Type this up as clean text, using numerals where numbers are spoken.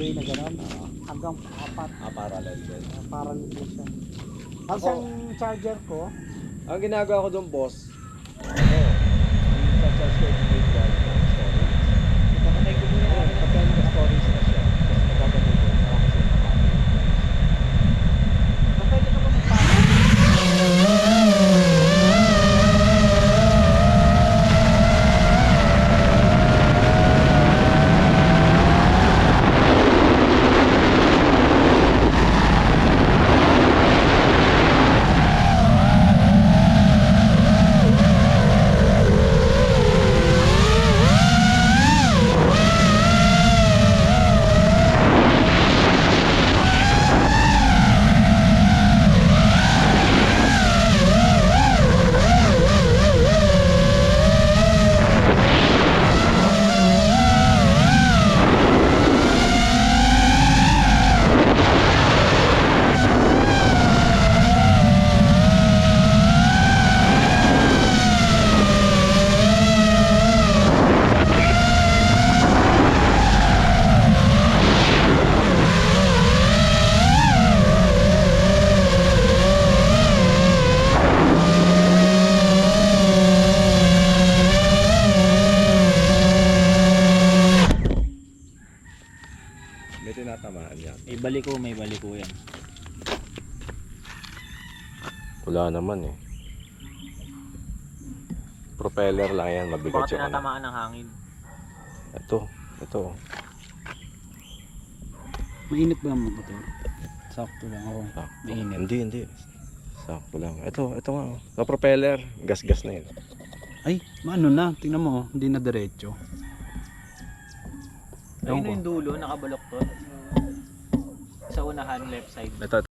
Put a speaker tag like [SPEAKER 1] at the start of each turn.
[SPEAKER 1] way na gano'n, hanggang apat.
[SPEAKER 2] Parallel din.
[SPEAKER 1] Parallel din siya. Ang isang charger ko,
[SPEAKER 2] Ang ginagawa ko doon, boss, i-charge ko yung mid wire ng storage.
[SPEAKER 3] Ipapatay ko muna
[SPEAKER 2] Ngayon, pagka naka-storage na siya, tapos nagagamitin ko, marami siya nakapagod.
[SPEAKER 1] pwede ka ba magpapalagay?
[SPEAKER 2] May tinatamaan niya.
[SPEAKER 3] May baliko yan.
[SPEAKER 2] Wala naman eh. Propeller lang yan, mabigat
[SPEAKER 3] Baka
[SPEAKER 2] yung ano.
[SPEAKER 3] tinatamaan ng hangin.
[SPEAKER 2] Ito.
[SPEAKER 1] Mainit ba ang motor? Sakto lang ako. Mainit.
[SPEAKER 2] Hindi. Sakto lang. Ito nga. Sa propeller, gas-gas na yun.
[SPEAKER 1] Ay, maano na, tingnan mo, hindi na diretso.
[SPEAKER 3] Ayun yung dulo, nakabalok to. Sa unahan, left side.
[SPEAKER 2] Ito.